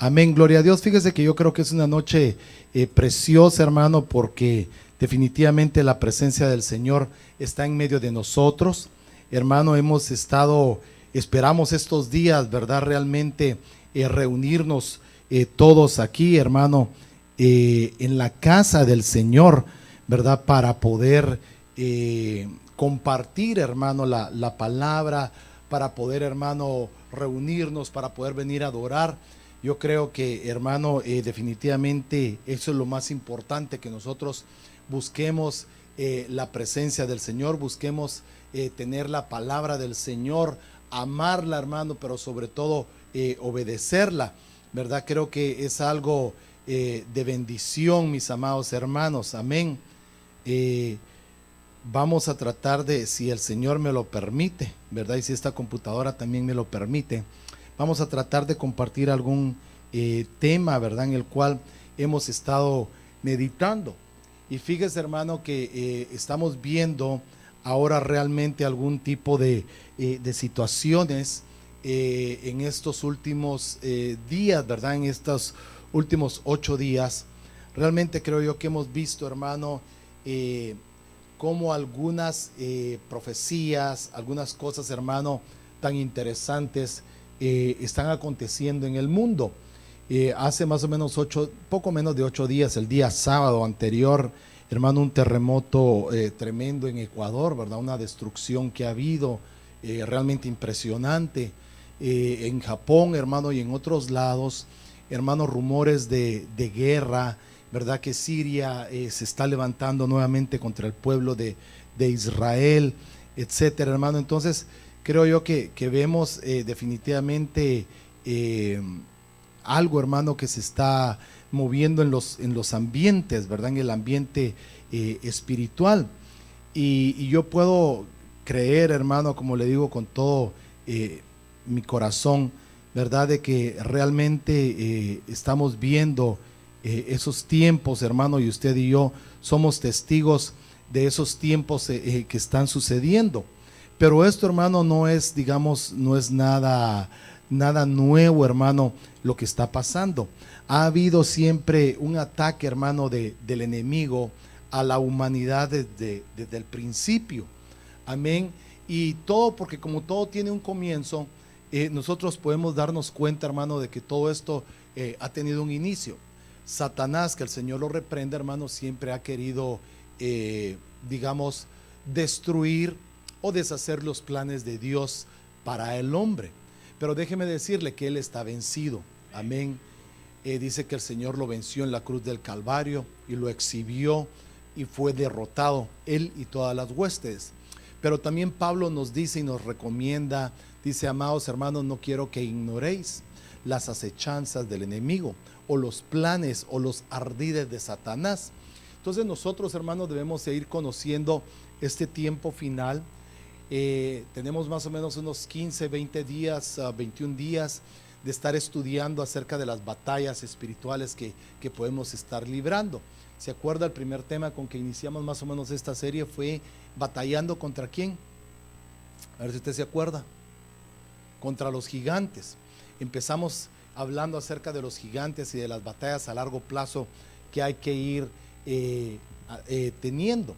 Amén, gloria a Dios. Fíjese que yo creo que es una noche preciosa, hermano, porque definitivamente la presencia del Señor está en medio de nosotros. Hermano, esperamos estos días, ¿verdad? Realmente reunirnos todos aquí, hermano, en la casa del Señor, ¿verdad? Para poder compartir, hermano, la palabra, para poder, hermano, reunirnos, para poder venir a adorar. Yo creo que, hermano, definitivamente eso es lo más importante, que nosotros busquemos la presencia del Señor, busquemos tener la palabra del Señor, amarla, hermano, pero sobre todo obedecerla, ¿verdad? Creo que es algo de bendición, mis amados hermanos, amén. Vamos a tratar de, si el Señor me lo permite, ¿verdad? Y si esta computadora también me lo permite, vamos a tratar de compartir algún tema, ¿verdad? En el cual hemos estado meditando. Y fíjese, hermano, que estamos viendo ahora realmente algún tipo de situaciones en estos últimos días, ¿verdad? En estos últimos 8 días. Realmente creo yo que hemos visto, hermano, como algunas profecías, algunas cosas, hermano, tan interesantes están aconteciendo en el mundo. Hace más o menos poco menos de 8 días, el día sábado anterior, hermano, un terremoto tremendo en Ecuador, ¿verdad? Una destrucción que ha habido realmente impresionante. En Japón, hermano, y en otros lados, hermano, rumores de guerra, ¿verdad? Que Siria se está levantando nuevamente contra el pueblo de Israel, etcétera, hermano. Entonces, creo yo que vemos definitivamente algo, hermano, que se está moviendo en los ambientes, ¿verdad? En el ambiente espiritual. Y yo puedo creer, hermano, como le digo, con todo mi corazón, ¿verdad? De que realmente estamos viendo esos tiempos, hermano, y usted y yo somos testigos de esos tiempos que están sucediendo. Pero esto, hermano, no es, digamos, no es nada nuevo, hermano, lo que está pasando. Ha habido siempre un ataque, hermano, del enemigo a la humanidad desde el principio. Amén. Y todo, porque como todo tiene un comienzo, nosotros podemos darnos cuenta, hermano, de que todo esto ha tenido un inicio. Satanás, que el Señor lo reprenda, hermano, siempre ha querido, digamos, destruir o deshacer los planes de Dios para el hombre. Pero déjeme decirle que Él está vencido. Amén. Dice que el Señor lo venció en la cruz del Calvario y lo exhibió y fue derrotado, Él y todas las huestes. Pero también Pablo nos dice y nos recomienda, dice: amados hermanos, no quiero que ignoréis las acechanzas del enemigo, o los planes o los ardides de Satanás. Entonces nosotros, hermanos, debemos seguir conociendo este tiempo final. Tenemos más o menos unos 15, 20 días, 21 días de estar estudiando acerca de las batallas espirituales que podemos estar librando. ¿Se acuerda? El primer tema con que iniciamos más o menos esta serie fue batallando contra quién. A ver si usted se acuerda. Contra los gigantes. Empezamos hablando acerca de los gigantes y de las batallas a largo plazo que hay que ir teniendo.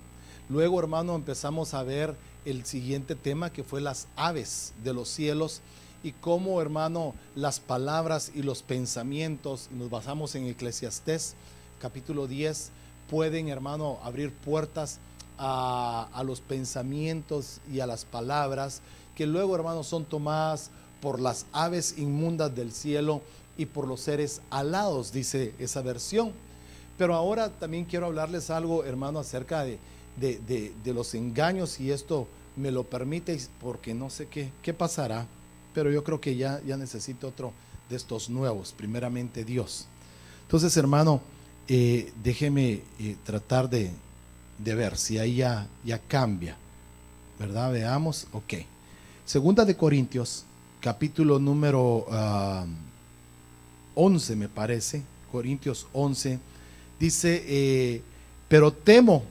Luego, hermano, empezamos a ver el siguiente tema, que fue las aves de los cielos, y cómo, hermano, las palabras y los pensamientos, y nos basamos en Eclesiastés capítulo 10, pueden, hermano, abrir puertas a los pensamientos y a las palabras, que luego, hermano, son tomadas por las aves inmundas del cielo y por los seres alados, dice esa versión. Pero ahora también quiero hablarles algo, hermano, acerca de los engaños, y esto me lo permite, porque no sé qué pasará, pero yo creo que ya necesito otro de estos nuevos, primeramente Dios. Entonces, hermano, déjeme tratar de ver si ahí ya cambia, ¿verdad? Veamos, ok. Segunda de Corintios, capítulo número 11, me parece, Corintios 11, dice: pero temo,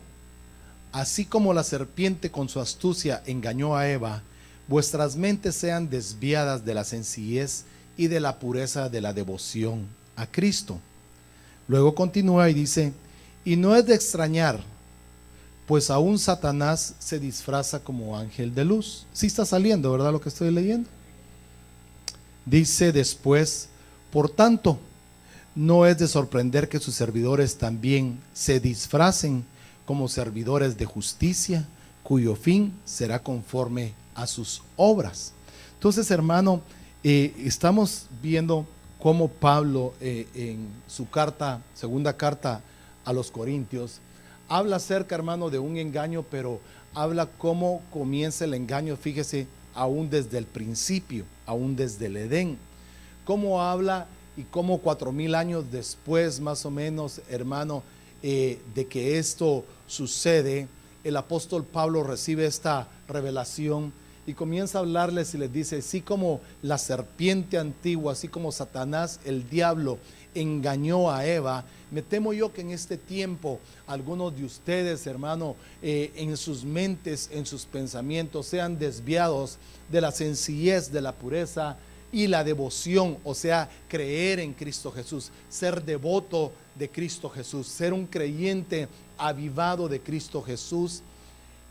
así como la serpiente con su astucia engañó a Eva, vuestras mentes sean desviadas de la sencillez y de la pureza de la devoción a Cristo. Luego continúa y dice, y no es de extrañar, pues aún Satanás se disfraza como ángel de luz. Sí está saliendo, ¿verdad? Lo que estoy leyendo. Dice después, por tanto, no es de sorprender que sus servidores también se disfracen como servidores de justicia, cuyo fin será conforme a sus obras. Entonces, hermano, estamos viendo cómo Pablo en su carta, segunda carta a los Corintios, habla acerca, hermano, de un engaño, pero habla cómo comienza el engaño, fíjese, aún desde el principio, aún desde el Edén. Cómo habla y cómo 4000 años después, más o menos, hermano, de que esto sucede, el apóstol Pablo recibe esta revelación y comienza a hablarles y les dice, así como la serpiente antigua, así como Satanás, el diablo, engañó a Eva, me temo yo que en este tiempo algunos de ustedes, hermano, en sus mentes, en sus pensamientos, sean desviados de la sencillez, de la pureza y la devoción, o sea, creer en Cristo Jesús, ser devoto de Cristo Jesús, ser un creyente avivado de Cristo Jesús.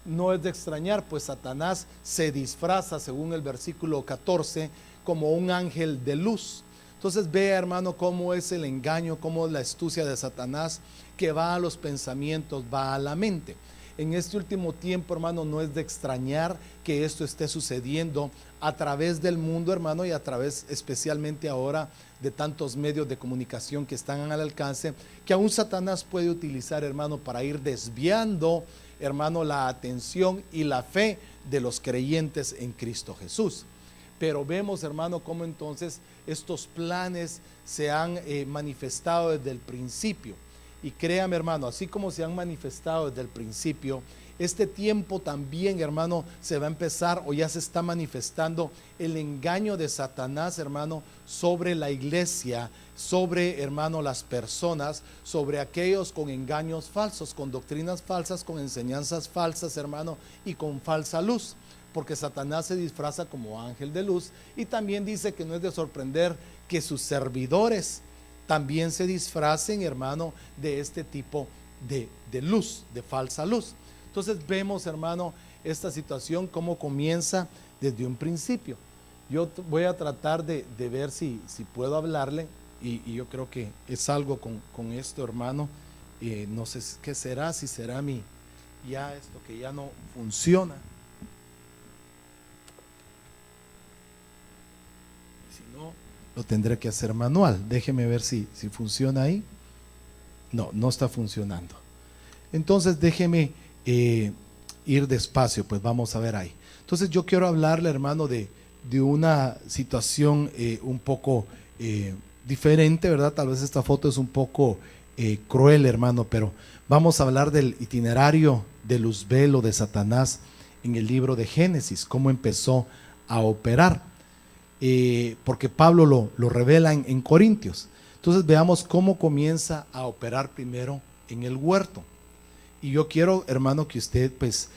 No es de extrañar, pues Satanás se disfraza, según el versículo 14, como un ángel de luz. Entonces vea, hermano, cómo es el engaño, cómo es la astucia de Satanás, que va a los pensamientos, va a la mente. En este último tiempo, hermano, no es de extrañar que esto esté sucediendo a través del mundo, hermano, y a través especialmente ahora de tantos medios de comunicación que están al alcance, que aún Satanás puede utilizar, hermano, para ir desviando, hermano, la atención y la fe de los creyentes en Cristo Jesús. Pero vemos, hermano, cómo entonces estos planes se han manifestado desde el principio. Y créame, hermano, así como se han manifestado desde el principio, este tiempo también, hermano, se va a empezar o ya se está manifestando el engaño de Satanás, hermano, sobre la iglesia, sobre, hermano, las personas, sobre aquellos con engaños falsos, con doctrinas falsas, con enseñanzas falsas, hermano, y con falsa luz. Porque Satanás se disfraza como ángel de luz y también dice que no es de sorprender que sus servidores también se disfracen, hermano, de este tipo de luz, de falsa luz. Entonces vemos, hermano, esta situación cómo comienza desde un principio. Yo voy a tratar de ver si puedo hablarle y yo creo que es algo con esto, hermano. No sé qué será, si será ya esto que ya no funciona. Lo tendré que hacer manual. Déjeme ver si funciona ahí. No está funcionando. Entonces déjeme ir despacio, pues vamos a ver ahí. Entonces yo quiero hablarle, hermano, de una situación un poco diferente, ¿verdad? Tal vez esta foto es un poco cruel, hermano, pero vamos a hablar del itinerario de Luzbel o de Satanás en el libro de Génesis, cómo empezó a operar. Porque Pablo lo revela en Corintios. Entonces veamos cómo comienza a operar primero en el huerto. Y yo quiero, hermano, que usted pues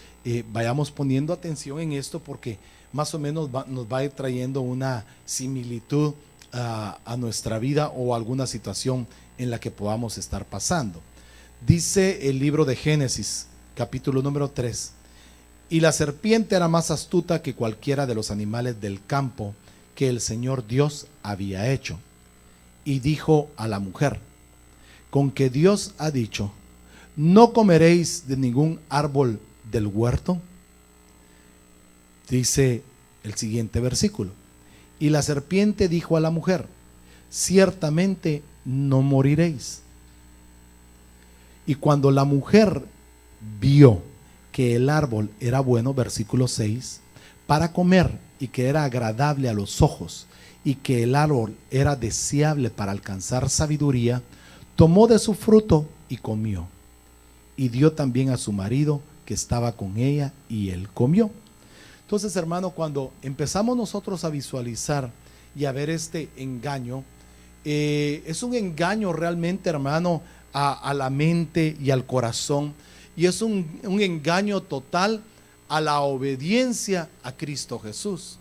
vayamos poniendo atención en esto, porque más o menos nos va a ir trayendo una similitud a nuestra vida o alguna situación en la que podamos estar pasando. Dice el libro de Génesis, capítulo número 3, y la serpiente era más astuta que cualquiera de los animales del campo que el Señor Dios había hecho, y dijo a la mujer, con que Dios ha dicho, no comeréis de ningún árbol del huerto. Dice el siguiente versículo, y la serpiente dijo a la mujer, ciertamente no moriréis. Y cuando la mujer vio que el árbol era bueno, versículo 6, para comer, y que era agradable a los ojos, y que el árbol era deseable para alcanzar sabiduría, tomó de su fruto y comió, y dio también a su marido que estaba con ella, y él comió. Entonces, hermano, cuando empezamos nosotros a visualizar y a ver este engaño, es un engaño realmente, hermano, a la mente y al corazón, y es un engaño total a la obediencia a Cristo Jesús.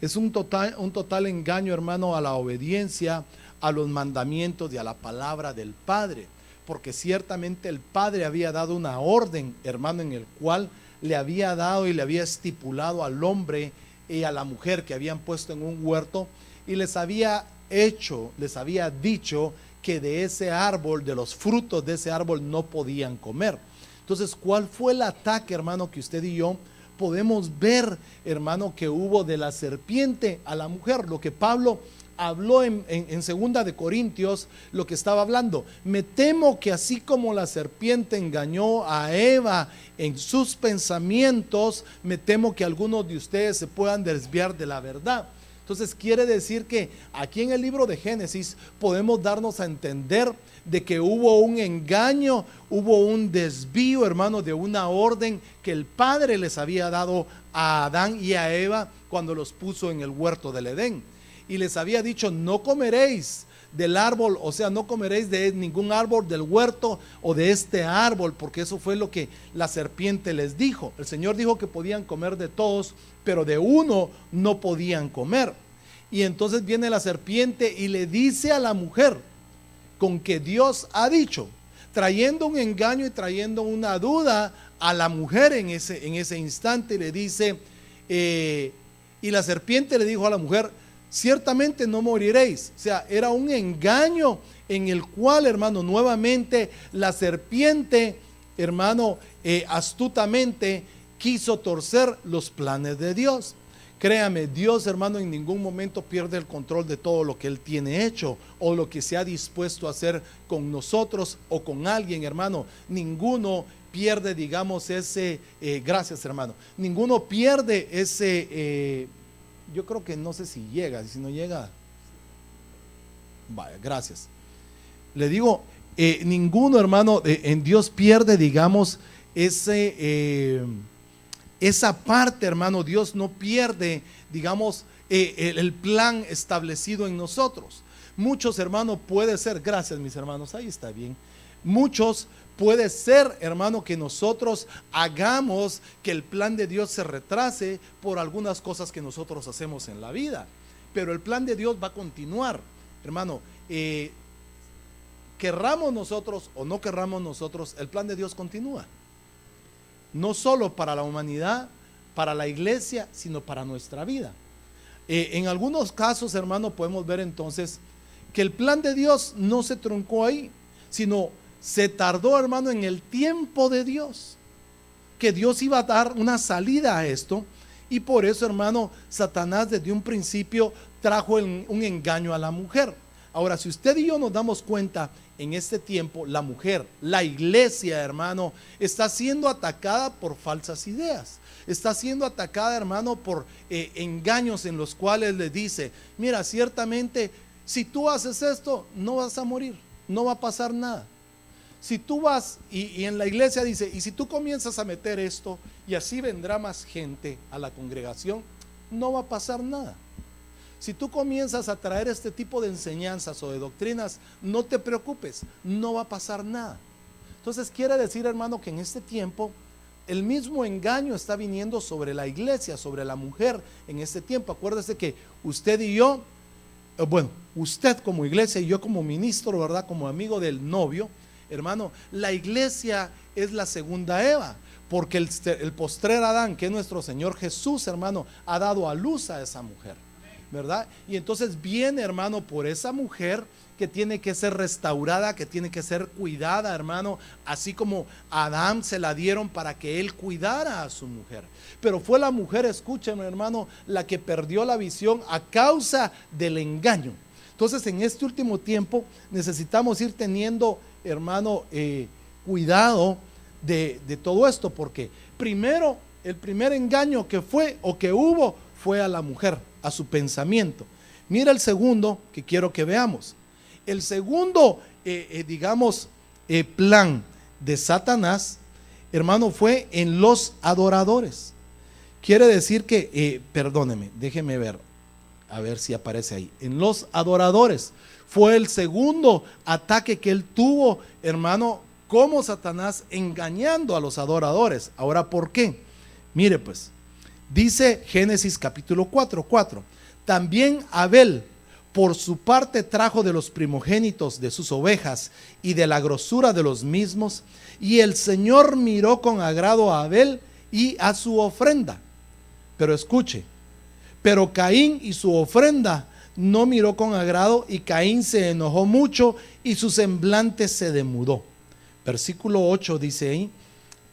Es un total engaño, hermano, a la obediencia a los mandamientos y a la palabra del Padre, porque ciertamente el Padre había dado una orden, hermano, en el cual le había dado y le había estipulado al hombre y a la mujer que habían puesto en un huerto, y les había dicho que de ese árbol, de los frutos de ese árbol, no podían comer. Entonces, ¿cuál fue el ataque, hermano, que usted y yo podemos ver, hermano, que hubo de la serpiente a la mujer? Lo que Pablo habló en 2 de Corintios, lo que estaba hablando: me temo que así como la serpiente engañó a Eva en sus pensamientos, me temo que algunos de ustedes se puedan desviar de la verdad. Entonces quiere decir que aquí en el libro de Génesis podemos darnos a entender de que hubo un engaño, hubo un desvío, hermano, de una orden que el Padre les había dado a Adán y a Eva cuando los puso en el huerto del Edén. Y les había dicho: no comeréis del árbol, o sea, no comeréis de ningún árbol del huerto o de este árbol, porque eso fue lo que la serpiente les dijo. El Señor dijo que podían comer de todos, pero de uno no podían comer. Y entonces viene la serpiente y le dice a la mujer con que Dios ha dicho, trayendo un engaño y trayendo una duda a la mujer en ese instante. Le dice, y la serpiente le dijo a la mujer: ciertamente no moriréis. O sea, era un engaño en el cual, hermano, nuevamente la serpiente, hermano, astutamente quiso torcer los planes de Dios. Créame, Dios, hermano, en ningún momento pierde el control de todo lo que Él tiene hecho o lo que se ha dispuesto a hacer con nosotros o con alguien, hermano. Ninguno pierde, digamos, gracias, hermano. Ninguno pierde ese, yo creo que no sé si llega, si no llega, vaya, gracias. Le digo, ninguno, hermano, en Dios pierde, digamos, esa parte, hermano. Dios no pierde, digamos, el plan establecido en nosotros. Muchos, hermano, puede ser, gracias mis hermanos, ahí está bien. Muchos puede ser, hermano, que nosotros hagamos que el plan de Dios se retrase por algunas cosas que nosotros hacemos en la vida, pero el plan de Dios va a continuar, hermano. Querramos nosotros o no querramos nosotros, el plan de Dios continúa. No solo para la humanidad, para la iglesia, sino para nuestra vida. En algunos casos, hermano, podemos ver entonces que el plan de Dios no se truncó ahí, sino se tardó, hermano, en el tiempo de Dios, que Dios iba a dar una salida a esto. Y por eso, hermano, Satanás desde un principio trajo un engaño a la mujer. Ahora, si usted y yo nos damos cuenta, en este tiempo la mujer, la iglesia, hermano, está siendo atacada por falsas ideas. Está siendo atacada, hermano, por engaños en los cuales le dice: mira, ciertamente si tú haces esto no vas a morir, no va a pasar nada. Si tú vas y en la iglesia dice: y si tú comienzas a meter esto y así vendrá más gente a la congregación, no va a pasar nada. Si tú comienzas a traer este tipo de enseñanzas o de doctrinas, no te preocupes, no va a pasar nada. Entonces quiere decir, hermano, que en este tiempo el mismo engaño está viniendo sobre la iglesia, sobre la mujer en este tiempo. Acuérdese que usted y yo, bueno, usted como iglesia y yo como ministro, ¿verdad? Como amigo del novio, hermano, la iglesia es la segunda Eva, porque el postrer Adán, que es nuestro Señor Jesús, hermano, ha dado a luz a esa mujer, ¿verdad? Y entonces viene, hermano, por esa mujer que tiene que ser restaurada, que tiene que ser cuidada, hermano, así como a Adán se la dieron para que él cuidara a su mujer. Pero fue la mujer, escúcheme, hermano, la que perdió la visión a causa del engaño. Entonces, en este último tiempo necesitamos ir teniendo, hermano, cuidado de todo esto, porque primero, el primer engaño que fue o que hubo fue a la mujer, a su pensamiento. Mira el segundo que quiero que veamos. El segundo, plan de Satanás, hermano, fue en los adoradores. Quiere decir que, perdóneme, déjeme ver, a ver si aparece ahí. En los adoradores fue el segundo ataque que él tuvo, hermano, como Satanás engañando a los adoradores. Ahora, ¿por qué? Mire pues, dice Génesis capítulo 4:4. También Abel, Por su parte trajo de los primogénitos de sus ovejas y de la grosura de los mismos, y el Señor miró con agrado a Abel y a su ofrenda. Pero escuche, pero Caín y su ofrenda no miró con agrado, y Caín se enojó mucho y su semblante se demudó. Versículo 8 dice ahí,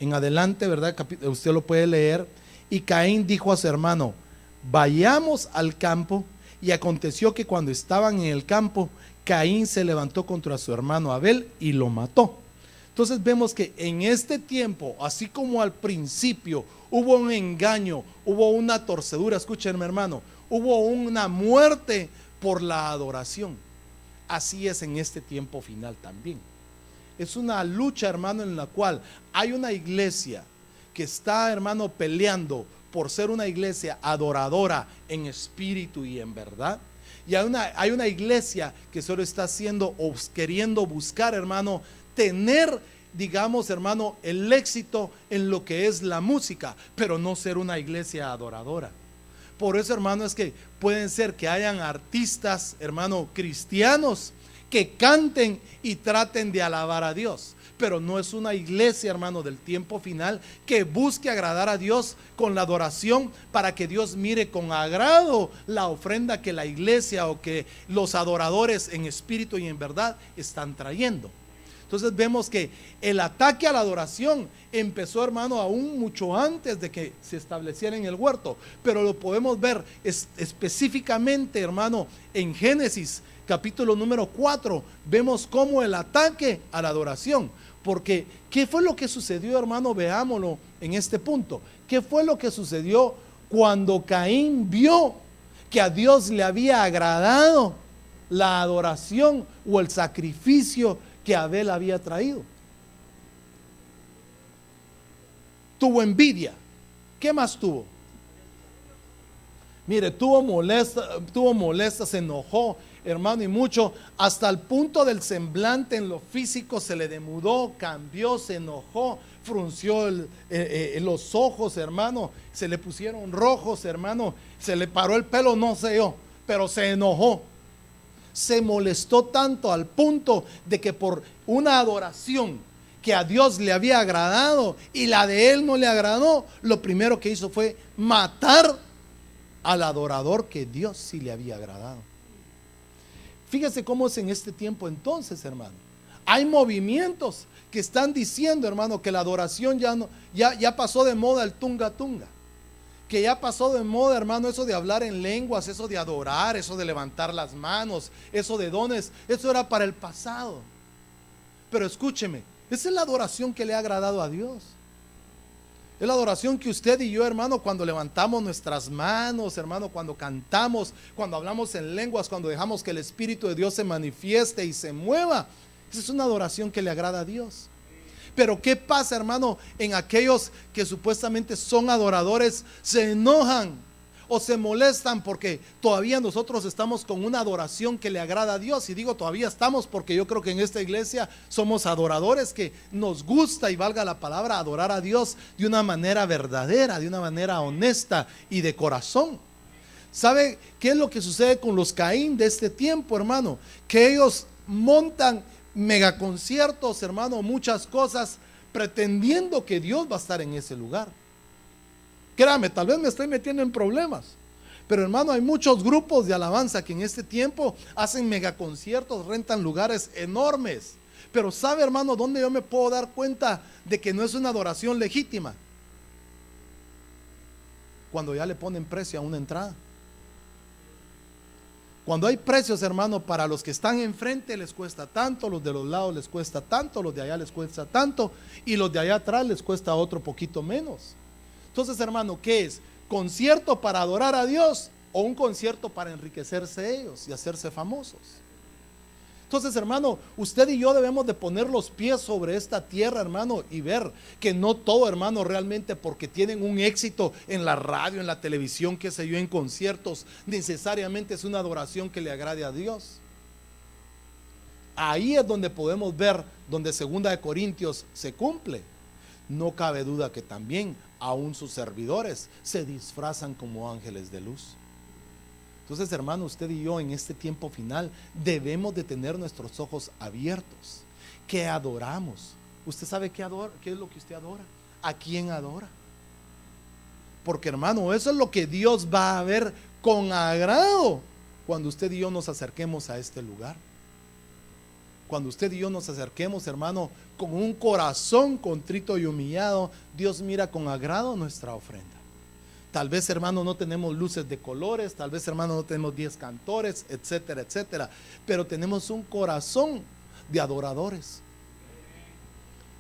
en adelante, ¿verdad? Usted lo puede leer. Y Caín dijo a su hermano: vayamos al campo. Y aconteció que cuando estaban en el campo, Caín se levantó contra su hermano Abel y lo mató. Entonces vemos que en este tiempo, así como al principio hubo un engaño, hubo una torcedura, escúchenme hermano, hubo una muerte por la adoración. Así es en este tiempo final también. Es una lucha, hermano, en la cual hay una iglesia que está, hermano, peleando por ser una iglesia adoradora en espíritu y en verdad. Y hay una iglesia que solo está haciendo o queriendo buscar, hermano, tener, digamos, hermano, el éxito en lo que es la música, pero no ser una iglesia adoradora. Por eso, hermano, es que pueden ser que hayan artistas, hermano, cristianos que canten y traten de alabar a Dios, pero no es una iglesia, hermano, del tiempo final que busque agradar a Dios con la adoración, para que Dios mire con agrado la ofrenda que la iglesia o que los adoradores en espíritu y en verdad están trayendo. Entonces vemos que el ataque a la adoración empezó, hermano, aún mucho antes de que se estableciera en el huerto, pero lo podemos ver específicamente, hermano, en Génesis capítulo número 4, vemos cómo el ataque a la adoración. Porque, ¿qué fue lo que sucedió, hermano? Veámoslo en este punto. ¿Qué fue lo que sucedió cuando Caín vio que a Dios le había agradado la adoración o el sacrificio que Abel había traído? Tuvo envidia. ¿Qué más tuvo? Mire, tuvo molesta, se enojó, hermano, y mucho, hasta el punto del semblante en lo físico se le demudó, cambió, se enojó, frunció los ojos, hermano, se le pusieron rojos, hermano, se le paró el pelo, no sé yo, pero se enojó. Se molestó tanto al punto de que por una adoración que a Dios le había agradado y la de él no le agradó, lo primero que hizo fue matar al adorador que Dios sí le había agradado. Fíjese cómo es en este tiempo entonces, hermano. Hay movimientos que están diciendo, hermano, que la adoración ya pasó de moda el tunga tunga. Que ya pasó de moda, hermano, eso de hablar en lenguas, eso de adorar, eso de levantar las manos, eso de dones, eso era para el pasado. Pero escúcheme, esa es la adoración que le ha agradado a Dios. Es la adoración que usted y yo, hermano, cuando levantamos nuestras manos, hermano, cuando cantamos, cuando hablamos en lenguas, cuando dejamos que el Espíritu de Dios se manifieste y se mueva. Esa es una adoración que le agrada a Dios. Pero ¿qué pasa, hermano, en aquellos que supuestamente son adoradores? Se enojan o se molestan porque todavía nosotros estamos con una adoración que le agrada a Dios. Y digo todavía estamos porque yo creo que en esta iglesia somos adoradores que nos gusta, y valga la palabra, adorar a Dios de una manera verdadera, de una manera honesta y de corazón. ¿Sabe qué es lo que sucede con los Caín de este tiempo, hermano? Que ellos montan megaconciertos, hermano, muchas cosas, pretendiendo que Dios va a estar en ese lugar. Créame, tal vez me estoy metiendo en problemas, pero hermano, hay muchos grupos de alabanza que en este tiempo hacen megaconciertos, rentan lugares enormes. Pero ¿sabe, hermano, dónde yo me puedo dar cuenta de que no es una adoración legítima? Cuando ya le ponen precio a una entrada. Cuando hay precios, hermano, para los que están enfrente les cuesta tanto, los de los lados les cuesta tanto, los de allá les cuesta tanto, y los de allá atrás les cuesta otro poquito menos. Entonces, hermano, ¿qué es? ¿Concierto para adorar a Dios o un concierto para enriquecerse ellos y hacerse famosos? Entonces, hermano, usted y yo debemos de poner los pies sobre esta tierra, hermano, y ver que no todo, hermano, realmente porque tienen un éxito en la radio, en la televisión, qué sé yo, en conciertos, necesariamente es una adoración que le agrade a Dios. Ahí es donde podemos ver, donde 2 de Corintios se cumple. No cabe duda que también aún sus servidores se disfrazan como ángeles de luz. Entonces, hermano, usted y yo en este tiempo final debemos de tener nuestros ojos abiertos. ¿Qué adoramos? ¿Usted sabe qué adora? ¿Qué es lo que usted adora? ¿A quién adora? Porque, hermano, eso es lo que Dios va a ver con agrado cuando usted y yo nos acerquemos a este lugar. Cuando usted y yo nos acerquemos, hermano, con un corazón contrito y humillado, Dios mira con agrado nuestra ofrenda. Tal vez, hermano, no tenemos luces de colores, tal vez, hermano, no tenemos 10 cantores, etcétera, etcétera, pero tenemos un corazón de adoradores.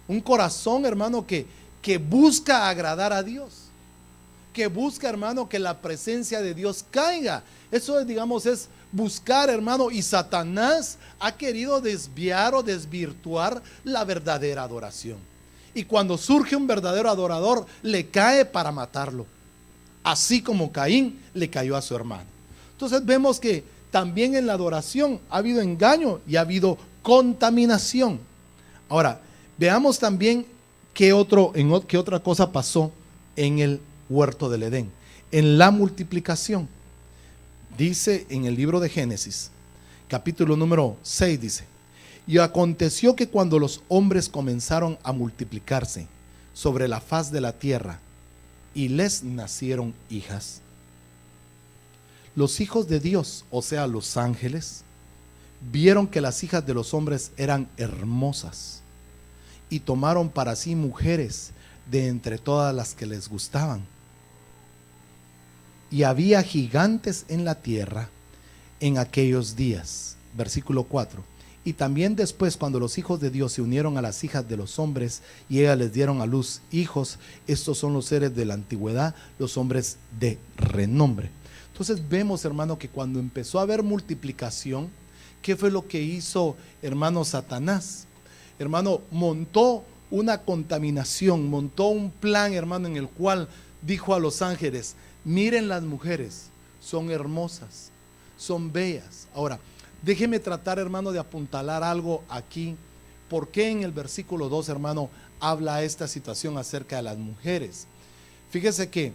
Un corazón, hermano, que busca agradar a Dios, que busca, hermano, que la presencia de Dios caiga. Eso es, digamos, es buscar, hermano, y Satanás ha querido desviar o desvirtuar la verdadera adoración. Y cuando surge un verdadero adorador, le cae para matarlo, así como Caín le cayó a su hermano. Entonces vemos que también en la adoración ha habido engaño y ha habido contaminación. Ahora, veamos también qué otra cosa pasó en el huerto del Edén, en la multiplicación. Dice en el libro de Génesis, capítulo número 6, dice: y aconteció que cuando los hombres comenzaron a multiplicarse sobre la faz de la tierra, y les nacieron hijas, los hijos de Dios, o sea, los ángeles, vieron que las hijas de los hombres eran hermosas, y tomaron para sí mujeres de entre todas las que les gustaban. Y había gigantes en la tierra en aquellos días. Versículo 4. Y también después, cuando los hijos de Dios se unieron a las hijas de los hombres y ellas les dieron a luz hijos, estos son los seres de la antigüedad, los hombres de renombre. Entonces vemos, hermano, que cuando empezó a haber multiplicación, ¿qué fue lo que hizo, hermano, Satanás? Hermano, montó una contaminación, montó un plan, hermano, en el cual dijo a los ángeles: miren las mujeres, son hermosas, son bellas. Ahora, déjeme tratar, hermano, de apuntalar algo aquí. ¿Por qué en el versículo 2, hermano, habla esta situación acerca de las mujeres? Fíjese que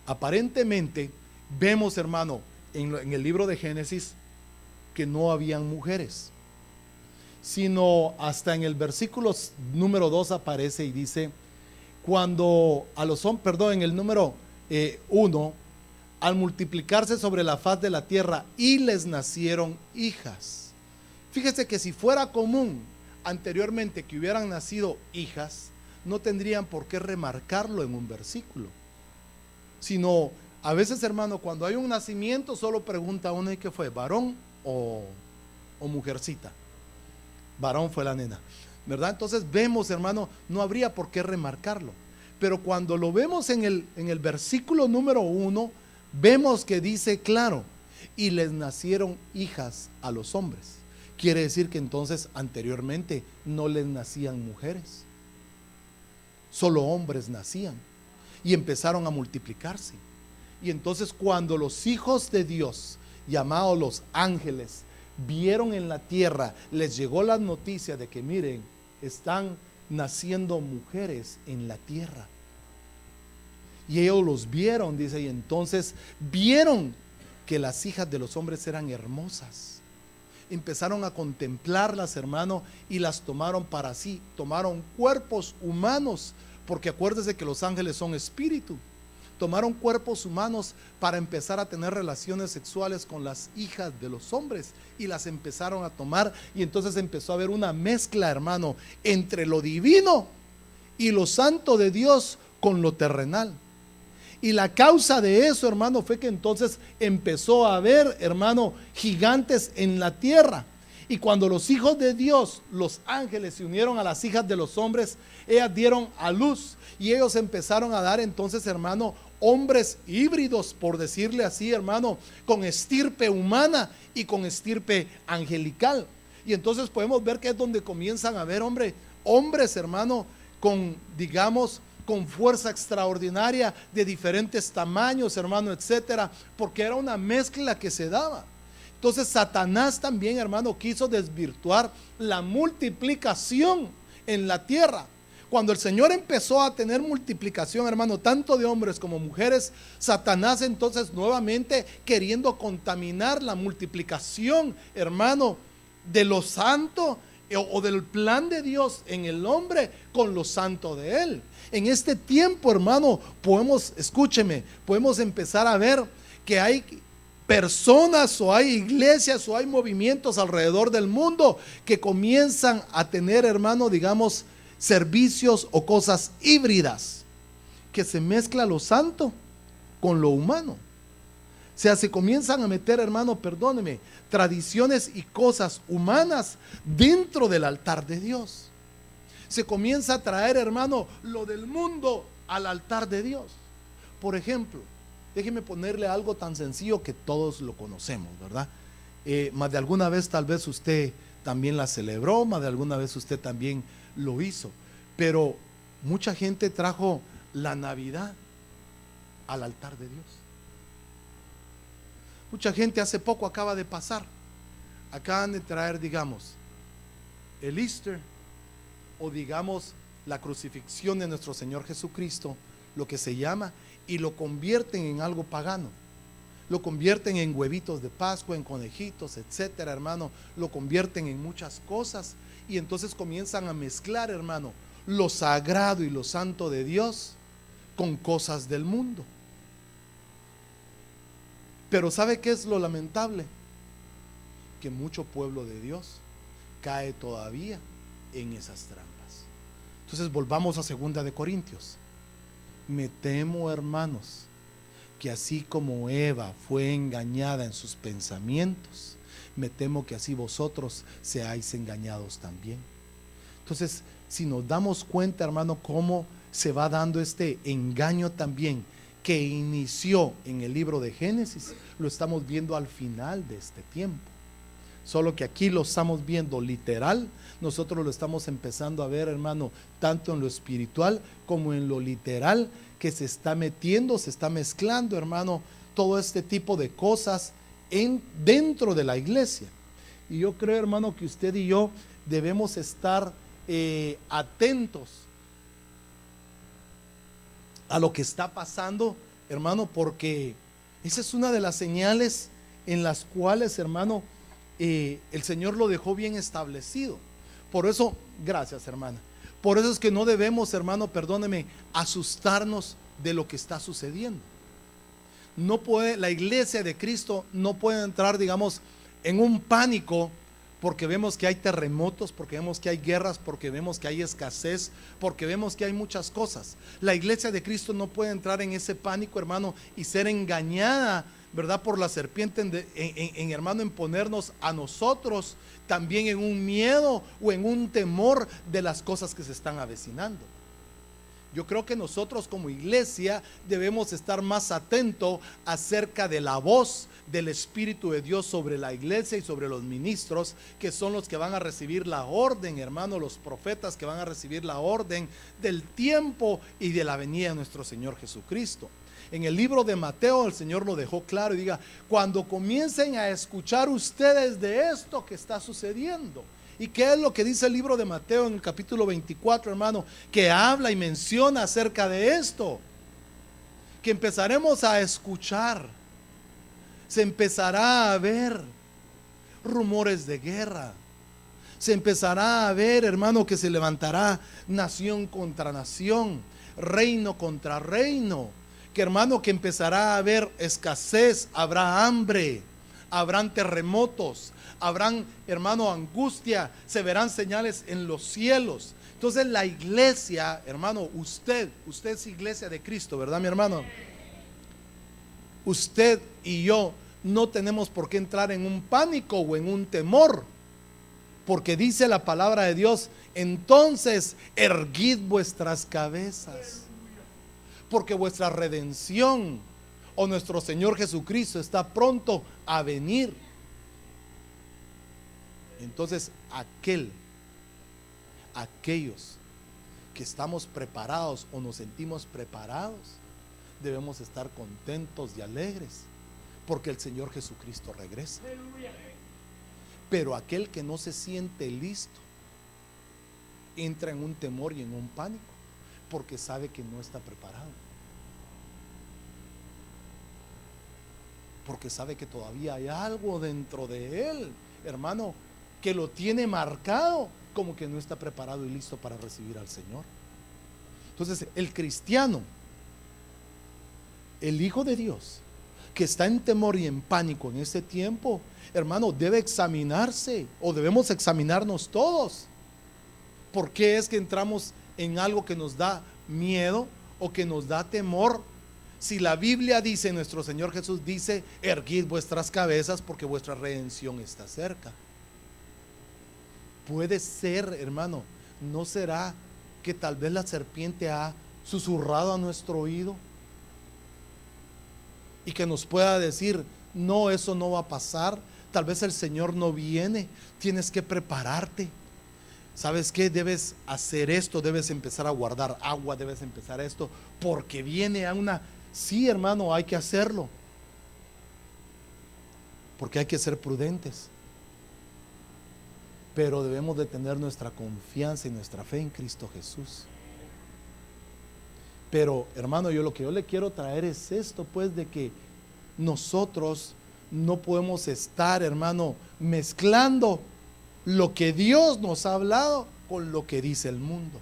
aparentemente vemos, hermano, en el libro de Génesis que no habían mujeres, sino hasta en el versículo número 2 aparece y dice: cuando a los hombres, perdón, en el número 1, al multiplicarse sobre la faz de la tierra y les nacieron hijas. Fíjese que si fuera común anteriormente que hubieran nacido hijas, no tendrían por qué remarcarlo en un versículo, sino a veces, hermano, cuando hay un nacimiento solo pregunta uno: ¿y qué fue? ¿Varón o mujercita? Varón fue la nena, ¿verdad? Entonces vemos, hermano, no habría por qué remarcarlo. Pero cuando lo vemos en el versículo número 1, vemos que dice claro: y les nacieron hijas a los hombres. Quiere decir que entonces anteriormente no les nacían mujeres, solo hombres nacían y empezaron a multiplicarse. Y entonces cuando los hijos de Dios, llamados los ángeles, vieron en la tierra, les llegó la noticia de que miren, están naciendo mujeres en la tierra. Y ellos los vieron, dice, y entonces vieron que las hijas de los hombres eran hermosas. Empezaron a contemplarlas, hermano, y las tomaron para sí. Tomaron cuerpos humanos, porque acuérdese que los ángeles son espíritu. Tomaron cuerpos humanos para empezar a tener relaciones sexuales con las hijas de los hombres, y las empezaron a tomar, y entonces empezó a haber una mezcla, hermano, entre lo divino y lo santo de Dios con lo terrenal. Y la causa de eso, hermano, fue que entonces empezó a haber, hermano, gigantes en la tierra. Y cuando los hijos de Dios, los ángeles, se unieron a las hijas de los hombres, ellas dieron a luz, y ellos empezaron a dar entonces, hermano, hombres híbridos, por decirle así, hermano, con estirpe humana y con estirpe angelical. Y entonces podemos ver que es donde comienzan a haber hombres, hermano, con, digamos, con fuerza extraordinaria, de diferentes tamaños, hermano, etcétera, porque era una mezcla que se daba. Entonces Satanás también, hermano, quiso desvirtuar la multiplicación en la tierra. Cuando el Señor empezó a tener multiplicación, hermano, tanto de hombres como mujeres, Satanás entonces nuevamente queriendo contaminar la multiplicación, hermano, de lo santo o del plan de Dios en el hombre con lo santo de Él. En este tiempo, hermano, escúcheme, podemos empezar a ver que hay personas o hay iglesias o hay movimientos alrededor del mundo que comienzan a tener, hermano, digamos, servicios o cosas híbridas, que se mezcla lo santo con lo humano. O sea, se comienzan a meter, hermano, perdóneme, tradiciones y cosas humanas dentro del altar de Dios. Se comienza a traer, hermano, lo del mundo al altar de Dios. Por ejemplo, déjeme ponerle algo tan sencillo que todos lo conocemos, ¿verdad? Más de alguna vez tal vez usted también la celebró, más de alguna vez usted también lo hizo, pero mucha gente trajo la Navidad al altar de Dios. Mucha gente hace poco acaba de pasar, acaban de traer, digamos, el Easter o digamos la crucifixión de nuestro Señor Jesucristo, lo que se llama, y lo convierten en algo pagano. Lo convierten en huevitos de Pascua, en conejitos, etcétera, hermano. Lo convierten en muchas cosas y entonces comienzan a mezclar, hermano, lo sagrado y lo santo de Dios con cosas del mundo. Pero ¿sabe qué es lo lamentable? Que mucho pueblo de Dios cae todavía en esas trampas. Entonces volvamos a 2 de Corintios. Me temo, hermanos, que así como Eva fue engañada en sus pensamientos, me temo que así vosotros seáis engañados también. Entonces, si nos damos cuenta, hermano, cómo se va dando este engaño también, que inició en el libro de Génesis, lo estamos viendo al final de este tiempo. Solo que aquí lo estamos viendo literal, nosotros lo estamos empezando a ver, hermano, tanto en lo espiritual como en lo literal, que se está metiendo, se está mezclando, hermano, todo este tipo de cosas dentro de la iglesia. Y yo creo, hermano, que usted y yo debemos estar atentos a lo que está pasando, hermano, porque esa es una de las señales en las cuales, hermano, el Señor lo dejó bien establecido. Por eso, gracias, hermana. Por eso es que no debemos, hermano, perdóneme, asustarnos de lo que está sucediendo. No puede, la iglesia de Cristo no puede entrar, digamos, en un pánico porque vemos que hay terremotos, porque vemos que hay guerras, porque vemos que hay escasez, porque vemos que hay muchas cosas. La iglesia de Cristo no puede entrar en ese pánico, hermano, y ser engañada, ¿verdad?, por la serpiente hermano, en ponernos a nosotros también en un miedo o en un temor de las cosas que se están avecinando. Yo creo que nosotros como iglesia debemos estar más atentos acerca de la voz del Espíritu de Dios sobre la iglesia y sobre los ministros, que son los que van a recibir la orden, hermano, los profetas que van a recibir la orden del tiempo y de la venida de nuestro Señor Jesucristo. En el libro de Mateo el Señor lo dejó claro y diga, cuando comiencen a escuchar ustedes de esto que está sucediendo. ¿Y qué es lo que dice el libro de Mateo en el capítulo 24, hermano? Que habla y menciona acerca de esto. Que empezaremos a escuchar. Se empezará a ver rumores de guerra. Se empezará a ver, hermano, que se levantará nación contra nación, reino contra reino. Que, hermano, que empezará a haber escasez, habrá hambre, habrán terremotos, habrán, hermano, angustia, se verán señales en los cielos. Entonces la iglesia, hermano, usted es iglesia de Cristo, ¿verdad, mi hermano? Usted y yo no tenemos por qué entrar en un pánico o en un temor, porque dice la palabra de Dios, entonces erguid vuestras cabezas, porque vuestra redención o nuestro Señor Jesucristo está pronto a venir. Entonces aquellos que estamos preparados o nos sentimos preparados, debemos estar contentos y alegres porque el Señor Jesucristo regresa. Pero aquel que no se siente listo, entra en un temor y en un pánico, porque sabe que no está preparado, porque sabe que todavía hay algo dentro de él, hermano, que lo tiene marcado como que no está preparado y listo para recibir al Señor. Entonces, el cristiano, el Hijo de Dios, que está en temor y en pánico en este tiempo, hermano, debe examinarse, o debemos examinarnos todos. ¿Por qué es que entramos en algo que nos da miedo o que nos da temor? Si la Biblia dice, nuestro Señor Jesús dice, erguid vuestras cabezas porque vuestra redención está cerca. Puede ser, hermano, ¿no será que tal vez la serpiente ha susurrado a nuestro oído y que nos pueda decir, no, eso no va a pasar, tal vez el Señor no viene, tienes que prepararte? ¿Sabes qué? Debes hacer esto, debes empezar a guardar agua, debes empezar esto, porque viene a una... Sí, hermano, hay que hacerlo, porque hay que ser prudentes, pero debemos de tener nuestra confianza y nuestra fe en Cristo Jesús. Pero, hermano, lo que yo le quiero traer es esto, pues, de que nosotros no podemos estar, hermano, mezclando lo que Dios nos ha hablado con lo que dice el mundo.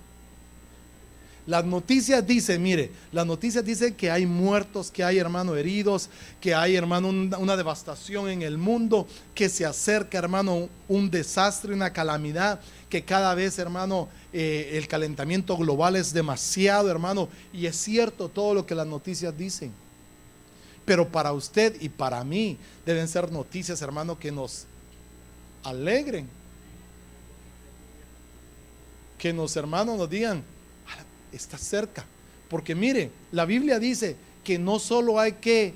Las noticias dicen, mire, las noticias dicen que hay muertos, que hay, hermano, heridos, que hay, hermano, una devastación en el mundo, que se acerca, hermano, un desastre, una calamidad, que cada vez, hermano, el calentamiento global es demasiado, hermano, y es cierto todo lo que las noticias dicen. Pero para usted y para mí deben ser noticias, hermano, que nos alegren, que nos, hermanos, nos digan, está cerca. Porque mire, la Biblia dice que no solo hay que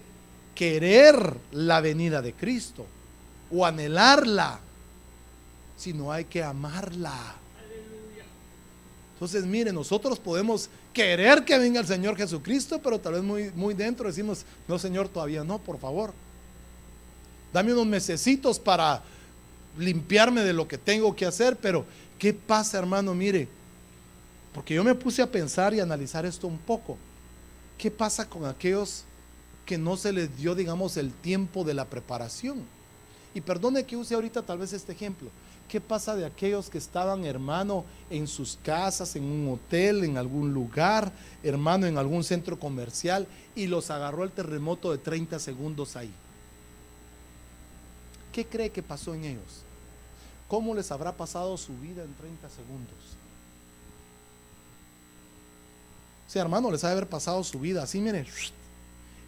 querer la venida de Cristo o anhelarla, sino hay que amarla. Entonces, mire, nosotros podemos querer que venga el Señor Jesucristo, pero tal vez muy dentro decimos, no, Señor, todavía no, por favor. Dame unos mesecitos para limpiarme de lo que tengo que hacer. Pero ¿qué pasa, hermano? Mire, porque yo me puse a pensar y analizar esto un poco. ¿Qué pasa con aquellos que no se les dio, digamos, el tiempo de la preparación? Y perdone que use ahorita tal vez este ejemplo. ¿Qué pasa de aquellos que estaban, hermano, en sus casas, en un hotel, en algún lugar, hermano, en algún centro comercial, y los agarró el terremoto de 30 segundos ahí? ¿Qué cree que pasó en ellos? ¿Cómo les habrá pasado su vida en 30 segundos? O sea, hermano, les ha de haber pasado su vida así, miren.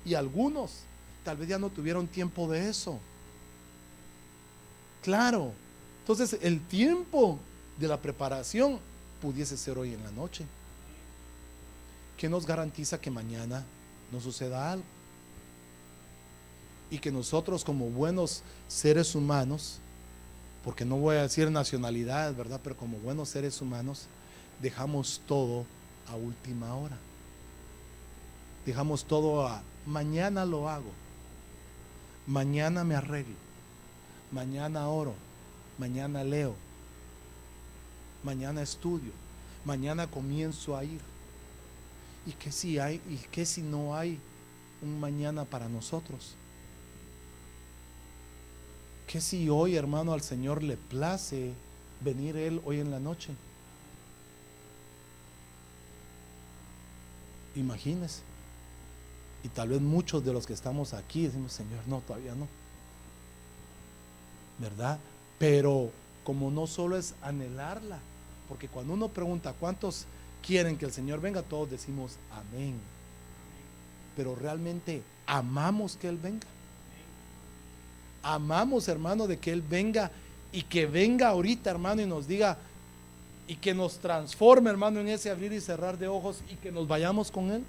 Y algunos tal vez ya no tuvieron tiempo de eso. Claro. Entonces, el tiempo de la preparación pudiese ser hoy en la noche. ¿Qué nos garantiza que mañana no suceda algo? Y que nosotros, como buenos seres humanos, porque no voy a decir nacionalidad, ¿verdad? Pero como buenos seres humanos, dejamos todo a última hora. Dejamos todo a mañana lo hago, mañana me arreglo, mañana oro, mañana leo, mañana estudio, mañana comienzo a ir. ¿Y qué si hay? ¿Y qué si no hay un mañana para nosotros? ¿Qué si hoy, hermano, al Señor le place venir Él hoy en la noche? Imagínese. Y tal vez muchos de los que estamos aquí decimos, Señor, no, todavía no, ¿verdad? Pero como no solo es anhelarla, porque cuando uno pregunta cuántos quieren que el Señor venga, todos decimos amén. Pero realmente amamos que Él venga. Amamos, hermano, de que Él venga, y que venga ahorita, hermano, y nos diga, y que nos transforme, hermano, en ese abrir y cerrar de ojos, y que nos vayamos con Él.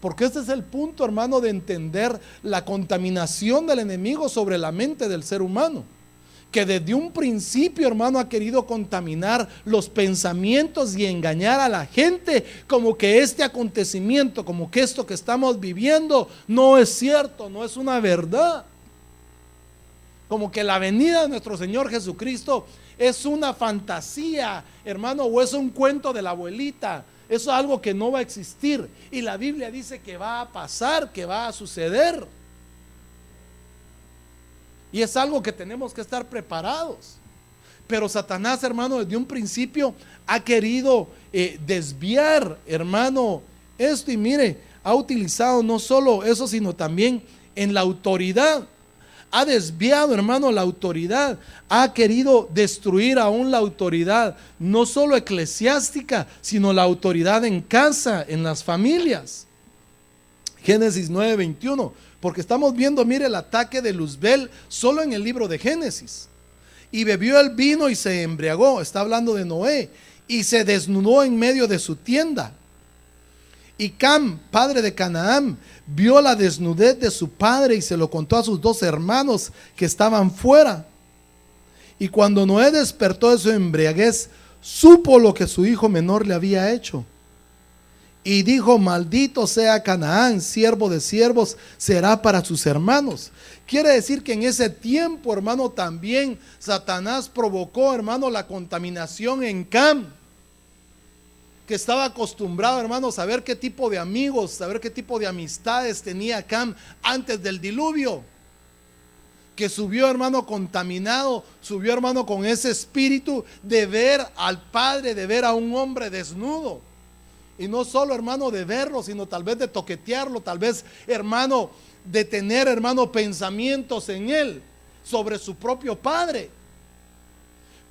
Porque este es el punto, hermano, de entender la contaminación del enemigo sobre la mente del ser humano, que desde un principio, hermano, ha querido contaminar los pensamientos y engañar a la gente, como que este acontecimiento, como que esto que estamos viviendo no es cierto, no es una verdad. como que la venida de nuestro Señor Jesucristo es una fantasía, hermano, o es un cuento de la abuelita. Eso es algo que no va a existir. Y la Biblia dice que va a pasar, que va a suceder. Y es algo que tenemos que estar preparados. Pero Satanás, hermano, desde un principio ha querido desviar, hermano, esto. Y mire, ha utilizado no solo eso, sino también en la autoridad. Ha desviado, hermano, la autoridad. Ha querido destruir aún la autoridad, no solo eclesiástica, sino la autoridad en casa, en las familias. Génesis 9:21, porque estamos viendo, mire, el ataque de Luzbel solo en el libro de Génesis. Y bebió el vino y se embriagó, está hablando de Noé, y se desnudó en medio de su tienda. Y Cam, padre de Canaán, vio la desnudez de su padre y se lo contó a sus 2 hermanos que estaban fuera. Y cuando Noé despertó de su embriaguez, supo lo que su hijo menor le había hecho. Y dijo: maldito sea Canaán, siervo de siervos será para sus hermanos. Quiere decir que en ese tiempo, hermano, también Satanás provocó, hermano, la contaminación en Cam, que estaba acostumbrado, hermano, a saber qué tipo de amigos, saber qué tipo de amistades tenía Cam antes del diluvio. Que subió, hermano, contaminado, subió, hermano, con ese espíritu de ver al padre, de ver a un hombre desnudo. Y no solo, hermano, de verlo, sino tal vez de toquetearlo, tal vez, hermano, de tener, hermano, pensamientos en él sobre su propio padre.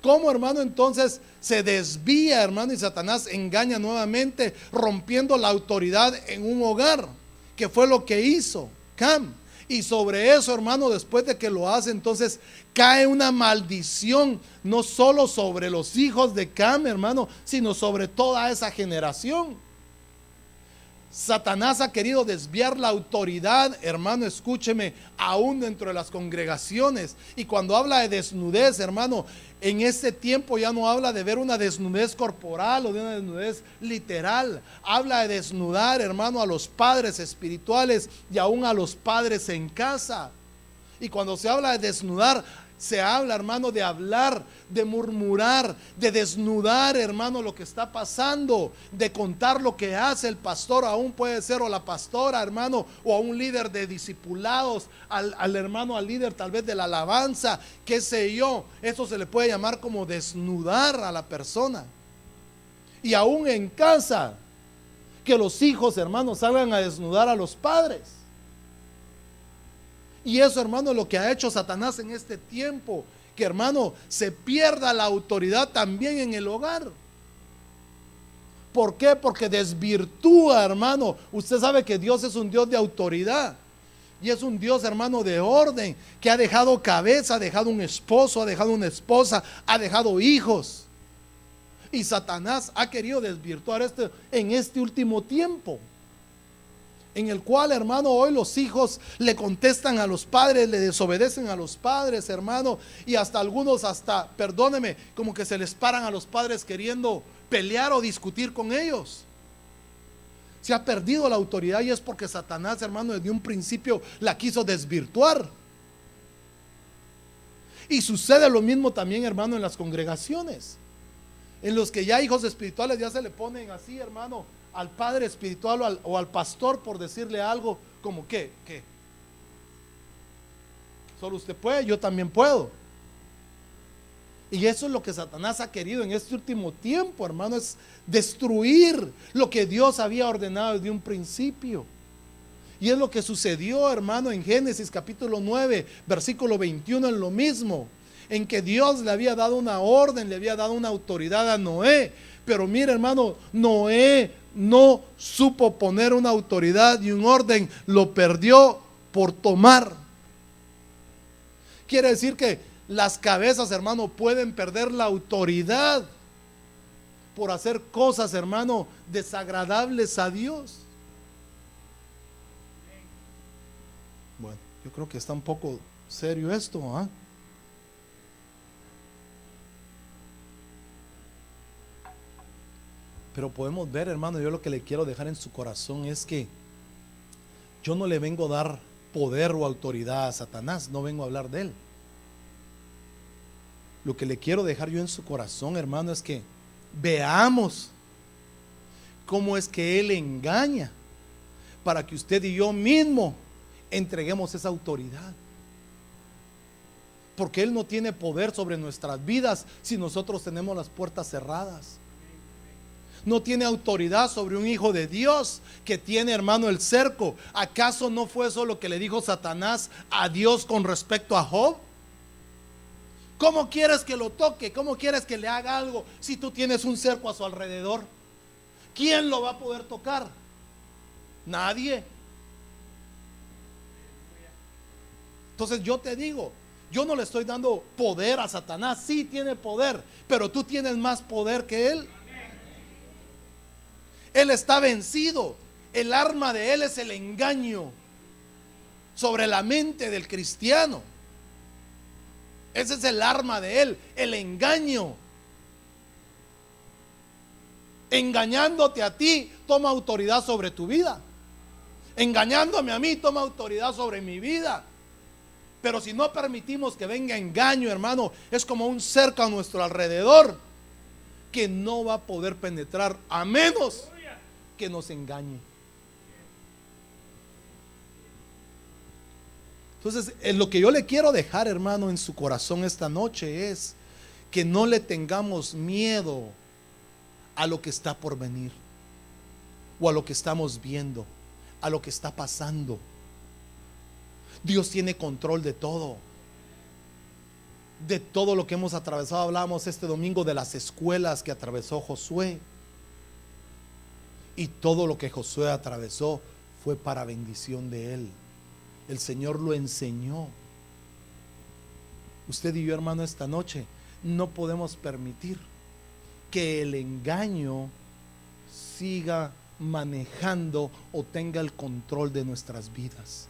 ¿Cómo, hermano, entonces se desvía, hermano, y Satanás engaña nuevamente, rompiendo la autoridad en un hogar? Que fue lo que hizo Cam. Y sobre eso, hermano, después de que lo hace, entonces cae una maldición, no solo sobre los hijos de Cam, hermano, sino sobre toda esa generación. Satanás ha querido desviar la autoridad, hermano, escúcheme, aún dentro de las congregaciones. Y cuando habla de desnudez, hermano, en este tiempo ya no habla de ver una desnudez corporal o de una desnudez literal. Habla de desnudar, hermano, a los padres espirituales y aún a los padres en casa. Y cuando se habla de desnudar, se habla, hermano, de hablar, de murmurar, de desnudar, hermano, lo que está pasando, de contar lo que hace el pastor, aún puede ser, o la pastora, hermano, o a un líder de discipulados, al hermano, al líder tal vez de la alabanza, qué sé yo. Eso se le puede llamar como desnudar a la persona. Y aún en casa, que los hijos, hermanos, salgan a desnudar a los padres. Y eso, hermano, es lo que ha hecho Satanás en este tiempo, que, hermano, se pierda la autoridad también en el hogar. ¿Por qué? Porque desvirtúa, hermano. Usted sabe que Dios es un Dios de autoridad y es un Dios, hermano, de orden, que ha dejado cabeza, ha dejado un esposo, ha dejado una esposa, ha dejado hijos. Y Satanás ha querido desvirtuar esto en este último tiempo, en el cual, hermano, hoy los hijos le contestan a los padres, le desobedecen a los padres, hermano, y hasta algunos, hasta, perdóneme, como que se les paran a los padres queriendo pelear o discutir con ellos. Se ha perdido la autoridad y es porque Satanás, hermano, desde un principio la quiso desvirtuar. Y sucede lo mismo también, hermano, en las congregaciones, en los que ya hijos espirituales ya se le ponen así, hermano, al padre espiritual o al pastor, por decirle algo como ¿qué? Solo usted puede, yo también puedo. Y eso es lo que Satanás ha querido en este último tiempo, hermano, es destruir lo que Dios había ordenado desde un principio. Y es lo que sucedió, hermano, en Génesis capítulo 9, versículo 21, en lo mismo, en que Dios le había dado una orden, le había dado una autoridad a Noé. Pero mire, hermano, Noé no supo poner una autoridad y un orden, lo perdió por tomar. Quiere decir que las cabezas, hermano, pueden perder la autoridad por hacer cosas, hermano, desagradables a Dios. Bueno, yo creo que está un poco serio esto, ¿ah? Pero podemos ver, hermano, yo lo que le quiero dejar en su corazón es que yo no le vengo a dar poder o autoridad a Satanás, no vengo a hablar de él. lo que le quiero dejar yo en su corazón, hermano, es que veamos cómo es que Él engaña para que usted y yo mismo entreguemos esa autoridad. Porque Él no tiene poder sobre nuestras vidas si nosotros tenemos las puertas cerradas. No tiene autoridad sobre un hijo de Dios que tiene, hermano, el cerco. ¿Acaso no fue eso lo que le dijo Satanás a Dios con respecto a Job? ¿Cómo quieres que lo toque? ¿Cómo quieres que le haga algo si tú tienes un cerco a su alrededor? ¿Quién lo va a poder tocar? Nadie. Entonces yo te digo, yo no le estoy dando poder a Satanás. Sí tiene poder, pero tú tienes más poder que él. Él está vencido. El arma de él es el engaño sobre la mente del cristiano. Ese es el arma de él, el engaño. Engañándote a ti, toma autoridad sobre tu vida. Engañándome a mí, toma autoridad sobre mi vida. Pero si no permitimos que venga engaño, hermano, es como un cerco a nuestro alrededor que no va a poder penetrar a menos que nos engañe. Entonces, lo que yo le quiero dejar, hermano, en su corazón esta noche es que no le tengamos miedo a lo que está por venir, o a lo que estamos viendo, a lo que está pasando. Dios tiene control de todo lo que hemos atravesado. Hablábamos este domingo de las escuelas que atravesó Josué, y todo lo que Josué atravesó fue para bendición de él. El Señor lo enseñó. Usted y yo, hermano, esta noche no podemos permitir que el engaño siga manejando o tenga el control de nuestras vidas.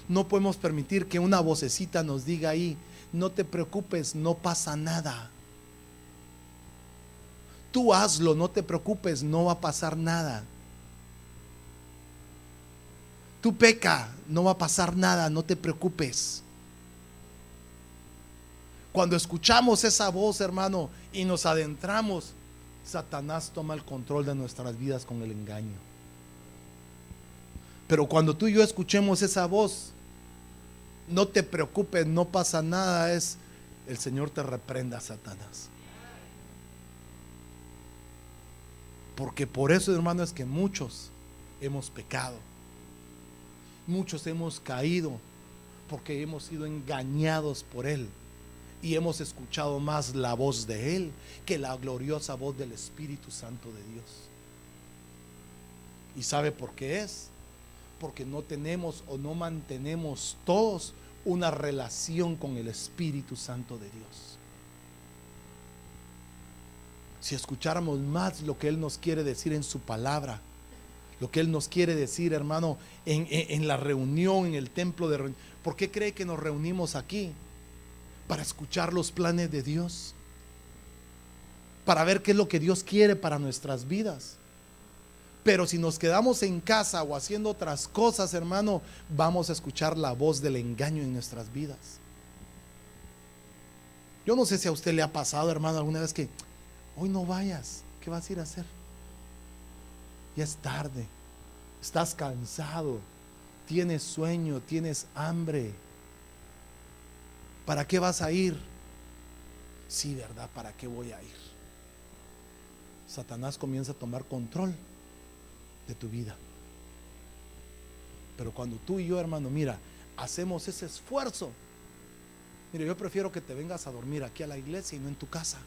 No podemos permitir que una vocecita nos diga ahí: no te preocupes, no pasa nada. Tú hazlo, no te preocupes, no va a pasar nada. Tú peca, no va a pasar nada, no te preocupes. Cuando escuchamos esa voz, hermano, y nos adentramos, Satanás toma el control de nuestras vidas con el engaño. Pero cuando tú y yo escuchemos esa voz, no te preocupes, no pasa nada, es: el Señor te reprenda, Satanás. Porque por eso, hermano, es que muchos hemos pecado, muchos hemos caído, porque hemos sido engañados por él y hemos escuchado más la voz de él que la gloriosa voz del Espíritu Santo de Dios. ¿Y sabe por qué es? Porque no tenemos o no mantenemos todos una relación con el Espíritu Santo de Dios. Si escucháramos más lo que Él nos quiere decir en su palabra, lo que Él nos quiere decir, hermano, en la reunión, en el templo de reunión. ¿Por qué cree que nos reunimos aquí? Para escuchar los planes de Dios, para ver qué es lo que Dios quiere para nuestras vidas. Pero si nos quedamos en casa o haciendo otras cosas, hermano, vamos a escuchar la voz del engaño en nuestras vidas. Yo no sé si a usted le ha pasado, hermano, alguna vez que: hoy no vayas, ¿qué vas a ir a hacer? Ya es tarde, estás cansado, tienes sueño, tienes hambre. ¿Para qué vas a ir? Sí, ¿verdad? ¿Para qué voy a ir? Satanás comienza a tomar control de tu vida. Pero cuando tú y yo, hermano, mira, hacemos ese esfuerzo. Mira, yo prefiero que te vengas a dormir aquí a la iglesia y no en tu casa.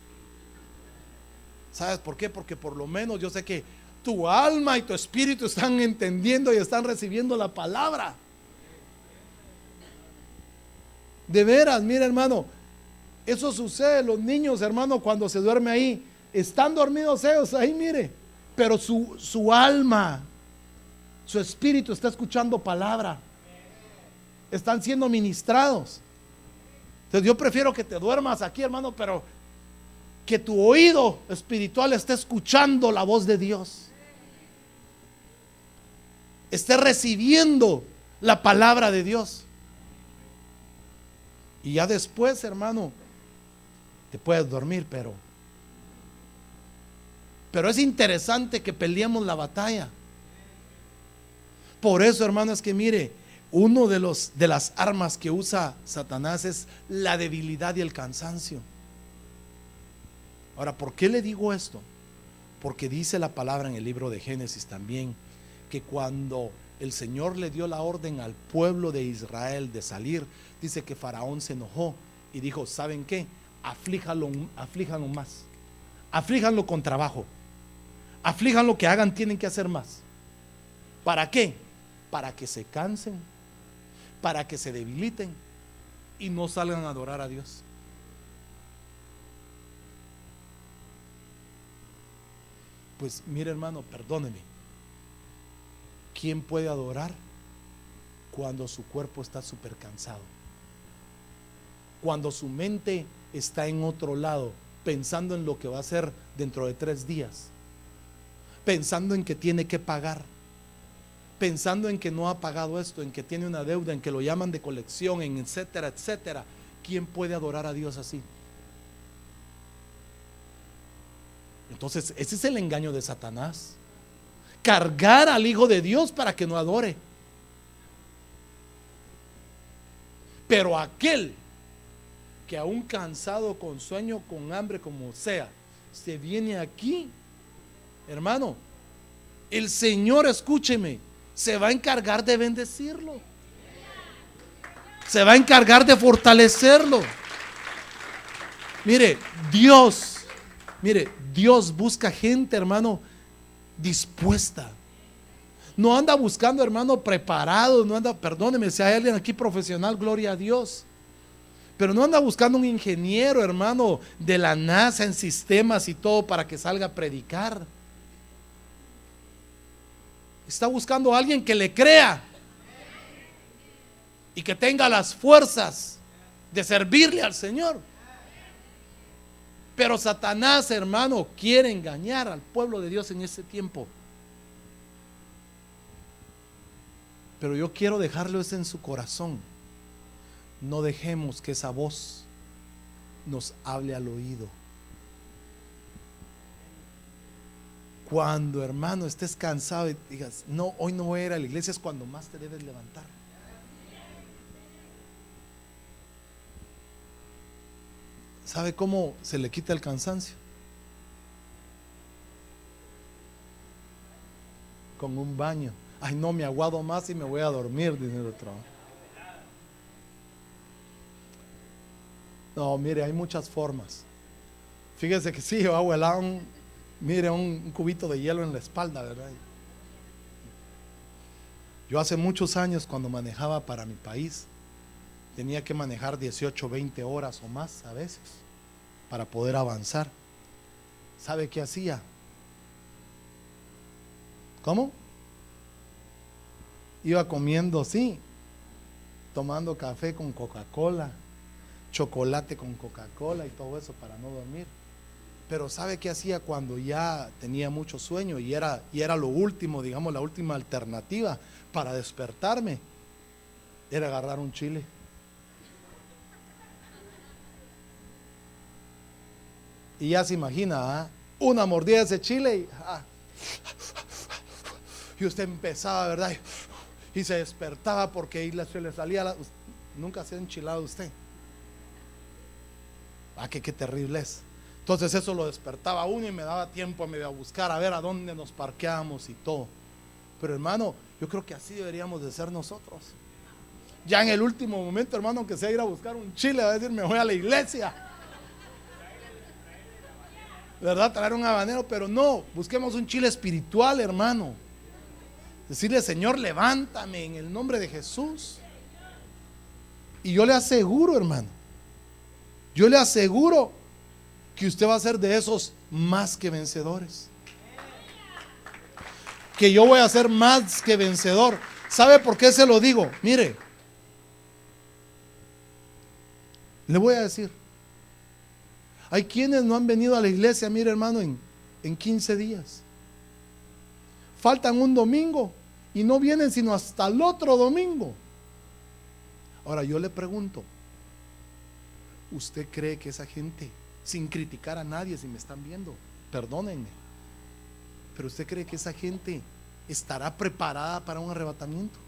¿Sabes por qué? Porque por lo menos yo sé que tu alma y tu espíritu están entendiendo y están recibiendo la palabra. De veras, mira, hermano, eso sucede. Los niños, hermano, cuando se duerme ahí, están dormidos ellos ahí, mire, pero su alma, su espíritu está escuchando palabra, están siendo ministrados. Entonces yo prefiero que te duermas aquí, hermano, pero que tu oído espiritual esté escuchando la voz de Dios, esté recibiendo la palabra de Dios. Y ya después, hermano, te puedes dormir, pero es interesante que peleemos la batalla. Por eso, hermano, es que mire, uno de las armas que usa Satanás es la debilidad y el cansancio. Ahora, ¿por qué le digo esto? Porque dice la palabra en el libro de Génesis también, que cuando el Señor le dio la orden al pueblo de Israel de salir, dice que Faraón se enojó y dijo: ¿saben qué? Aflíjanlo más, aflíjanlo con trabajo, aflíjanlo, que hagan, tienen que hacer más. ¿Para qué? Para que se cansen, para que se debiliten y no salgan a adorar a Dios. Pues mire, hermano, perdóneme, ¿quién puede adorar cuando su cuerpo está súper cansado? Cuando su mente está en otro lado, pensando en lo que va a hacer dentro de 3 días, pensando en que tiene que pagar, pensando en que no ha pagado esto, en que tiene una deuda, en que lo llaman de colección, en etcétera, etcétera. ¿Quién puede adorar a Dios así? Entonces, ese es el engaño de Satanás: cargar al Hijo de Dios para que no adore. Pero aquel que aún cansado, con sueño, con hambre, como sea, se viene aquí, hermano, el Señor, escúcheme, se va a encargar de bendecirlo, se va a encargar de fortalecerlo. Mire, Dios busca gente, hermano, dispuesta. No anda buscando, hermano, preparado, no anda, perdóneme si hay alguien aquí profesional, gloria a Dios, pero no anda buscando un ingeniero, hermano, de la NASA en sistemas y todo para que salga a predicar. Está buscando a alguien que le crea y que tenga las fuerzas de servirle al Señor. Pero Satanás, hermano, quiere engañar al pueblo de Dios en ese tiempo. Pero yo quiero dejarlo eso en su corazón. No dejemos que esa voz nos hable al oído. Cuando, hermano, estés cansado y digas: no, hoy no voy a ir a la iglesia, es cuando más te debes levantar. ¿Sabe cómo se le quita el cansancio? Con un baño. Ay, no, me aguado más y me voy a dormir, dice el otro. No, mire, hay muchas formas. Fíjese que sí, yo hago un cubito de hielo en la espalda, ¿verdad? Yo hace muchos años, cuando manejaba para mi país, tenía que manejar 18, 20 horas o más a veces para poder avanzar. ¿Sabe qué hacía? ¿Cómo? Iba comiendo, sí, tomando café con Coca-Cola, chocolate con Coca-Cola y todo eso para no dormir. Pero ¿sabe qué hacía cuando ya tenía mucho sueño y era lo último, digamos, la última alternativa para despertarme? Era agarrar un chile. Y ya se imagina, una mordida de ese chile y usted empezaba, ¿verdad? Y se despertaba porque se le salía nunca se ha enchilado usted. Qué terrible es. Entonces eso lo despertaba uno y me daba tiempo a buscar a ver a dónde nos parqueamos y todo. Pero, hermano, yo creo que así deberíamos de ser nosotros. Ya en el último momento, hermano, aunque sea ir a buscar un chile, va a decir: me voy a la iglesia, ¿verdad? Traer un habanero. Pero no, busquemos un chile espiritual, hermano. Decirle: Señor, levántame en el nombre de Jesús. Y yo le aseguro, hermano, yo le aseguro que usted va a ser de esos más que vencedores. Que yo voy a ser más que vencedor. ¿Sabe por qué se lo digo? Mire, le voy a decir, hay quienes no han venido a la iglesia, mire, hermano, en 15 días. Faltan un domingo y no vienen sino hasta el otro domingo. Ahora yo le pregunto, ¿usted cree que esa gente sin criticar a nadie si me están viendo, perdónenme, pero ¿usted cree que esa gente estará preparada para un arrebatamiento?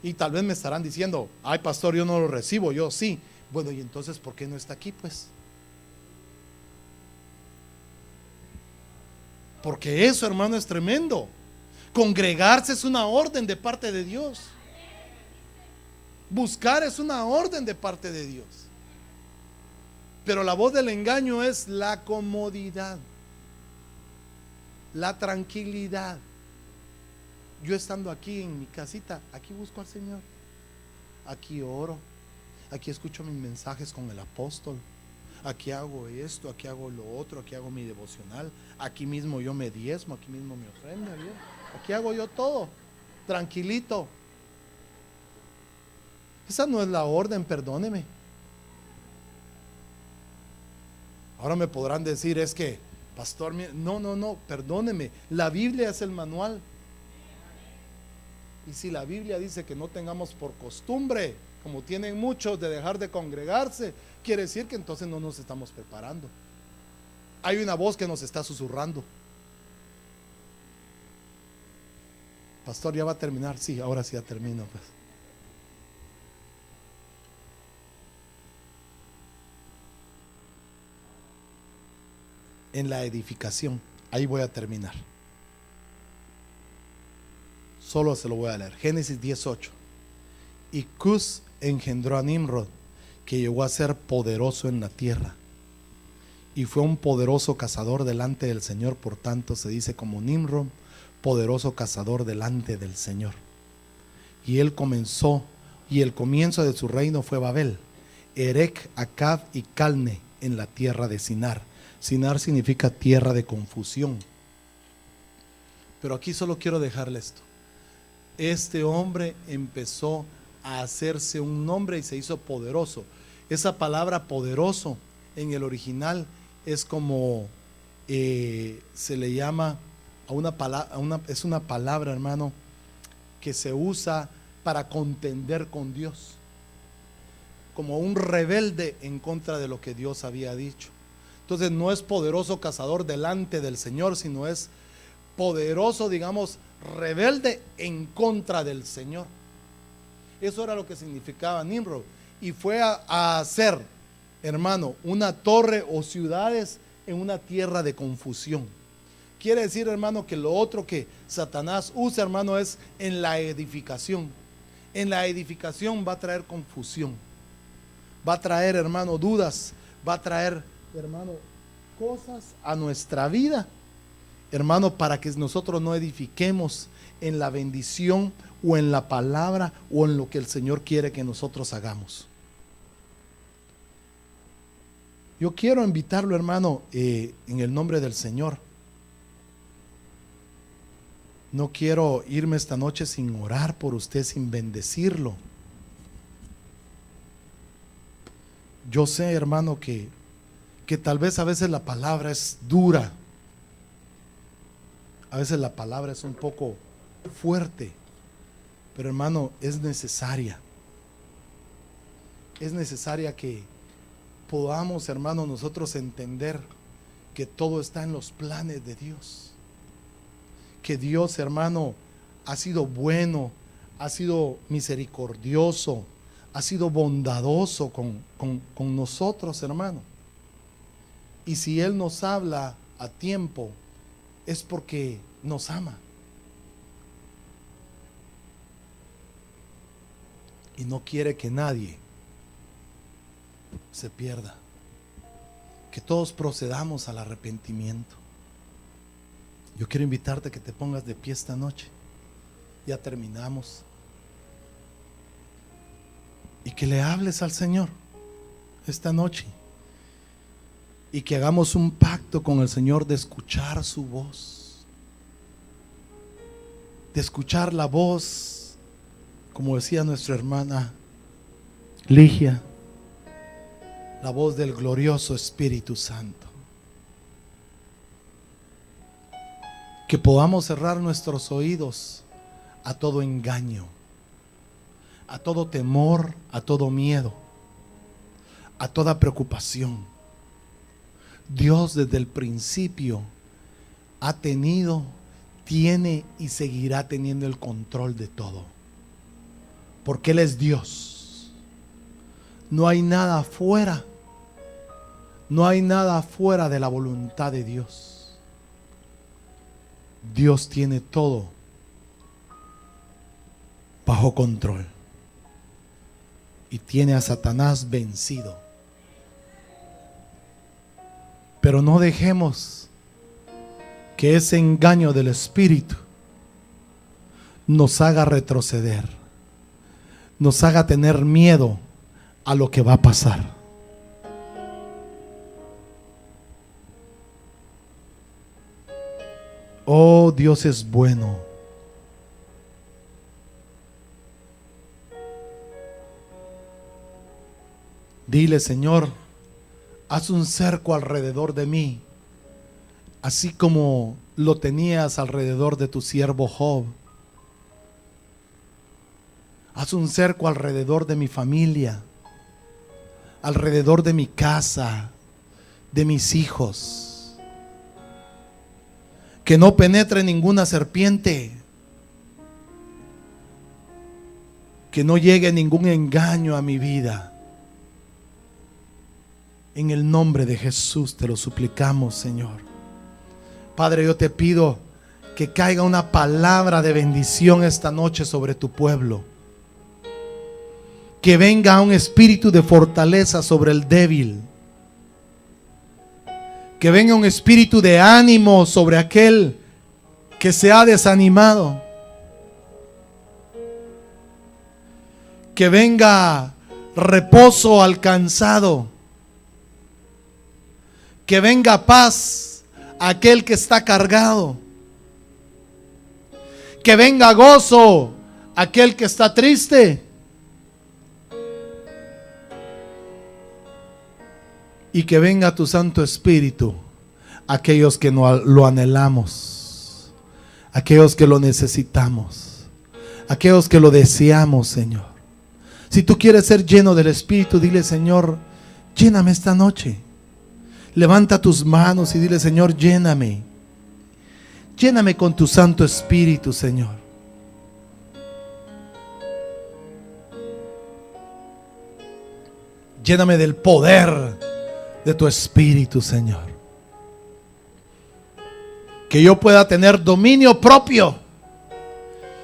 Y tal vez me estarán diciendo, ay pastor, yo no lo recibo. Yo sí. Bueno, y entonces ¿por qué no está aquí pues? Porque eso, hermano, es tremendo. Congregarse es una orden de parte de Dios. Buscar es una orden de parte de Dios. Pero la voz del engaño es la comodidad, la tranquilidad. Yo estando aquí en mi casita, aquí busco al Señor, aquí oro, aquí escucho mis mensajes con el apóstol, aquí hago esto, aquí hago lo otro, aquí hago mi devocional, aquí mismo yo me diezmo, aquí mismo me ofrenda, ¿bien? Aquí hago yo todo, tranquilito. Esa no es la orden, perdóneme. Ahora me podrán decir, es que, pastor, no, perdóneme, la Biblia es el manual. Y si la Biblia dice que no tengamos por costumbre, como tienen muchos, de dejar de congregarse, quiere decir que entonces no nos estamos preparando. Hay una voz que nos está susurrando. Pastor, ¿ya va a terminar? Sí, ahora sí ya termino pues. En la edificación, ahí voy a terminar. Solo se lo voy a leer. Génesis 18. Y Cus engendró a Nimrod, que llegó a ser poderoso en la tierra, y fue un poderoso cazador delante del Señor. Por tanto se dice como Nimrod, poderoso cazador delante del Señor. Y él comenzó, y el comienzo de su reino fue Babel, Erec, Acab y Calne, en la tierra de Sinar. Sinar significa tierra de confusión. Pero aquí solo quiero dejarle esto. Este hombre empezó a hacerse un nombre y se hizo poderoso. Esa palabra poderoso en el original es como se le llama a una palabra, es una palabra, hermano, que se usa para contender con Dios, como un rebelde en contra de lo que Dios había dicho. Entonces no es poderoso cazador delante del Señor, sino es poderoso, digamos, rebelde en contra del Señor. Eso era lo que significaba Nimrod. Y fue a hacer, hermano, una torre o ciudades en una tierra de confusión. Quiere decir, hermano, que lo otro que Satanás usa, hermano, es en la edificación. En la edificación va a traer confusión, va a traer, hermano, dudas, va a traer, hermano, cosas a nuestra vida, hermano, para que nosotros no edifiquemos en la bendición o en la palabra o en lo que el Señor quiere que nosotros hagamos. Yo quiero invitarlo, hermano, en el nombre del Señor. No quiero irme esta noche sin orar por usted, sin bendecirlo. Yo sé, hermano, que tal vez a veces la palabra es dura. A veces la palabra es un poco fuerte. Pero, hermano, es necesaria. Es necesaria que podamos, hermano, nosotros entender que todo está en los planes de Dios. Que Dios, hermano, ha sido bueno, ha sido misericordioso, ha sido bondadoso con nosotros, hermano. Y si Él nos habla a tiempo, es porque nos ama. Y no quiere que nadie se pierda. Que todos procedamos al arrepentimiento. Yo quiero invitarte a que te pongas de pie esta noche. Ya terminamos. Y que le hables al Señor esta noche. Y que hagamos un pacto con el Señor de escuchar su voz. De escuchar la voz, como decía nuestra hermana Ligia, la voz del glorioso Espíritu Santo. Que podamos cerrar nuestros oídos a todo engaño, a todo temor, a todo miedo, a toda preocupación. Dios desde el principio ha tenido, tiene y seguirá teniendo el control de todo. Porque Él es Dios. No hay nada fuera. No hay nada fuera de la voluntad de Dios. Dios tiene todo bajo control. Y tiene a Satanás vencido. Pero no dejemos que ese engaño del espíritu nos haga retroceder, nos haga tener miedo a lo que va a pasar. Oh, Dios es bueno. Dile, Señor, haz un cerco alrededor de mí, así como lo tenías alrededor de tu siervo Job. Haz un cerco alrededor de mi familia, alrededor de mi casa, de mis hijos. Que no penetre ninguna serpiente, que no llegue ningún engaño a mi vida. En el nombre de Jesús te lo suplicamos, Señor. Padre, yo te pido que caiga una palabra de bendición esta noche sobre tu pueblo. Que venga un espíritu de fortaleza sobre el débil. Que venga un espíritu de ánimo sobre aquel que se ha desanimado. Que venga reposo al cansado. Que venga paz a aquel que está cargado. Que venga gozo a aquel que está triste. Y que venga tu Santo Espíritu a aquellos que no lo anhelamos, aquellos que lo necesitamos, aquellos que lo deseamos, Señor. Si tú quieres ser lleno del Espíritu, dile, Señor, lléname esta noche. Levanta tus manos y dile, Señor, lléname. Lléname con tu Santo Espíritu, Señor. Lléname del poder de tu Espíritu, Señor. Que yo pueda tener dominio propio.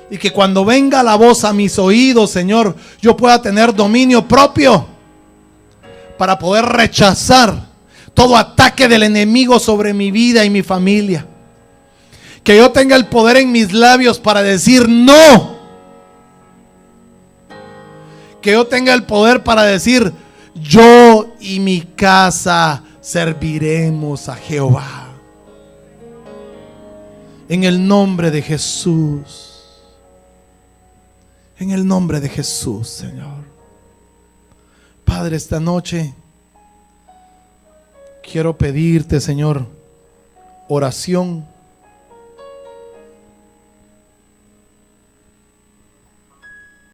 Y que cuando venga la voz a mis oídos, Señor, yo pueda tener dominio propio. Para poder rechazar todo ataque del enemigo sobre mi vida y mi familia. Que yo tenga el poder en mis labios para decir no. Que yo tenga el poder para decir, yo y mi casa serviremos a Jehová. En el nombre de Jesús. En el nombre de Jesús, Señor. Padre, esta noche quiero pedirte, Señor, oración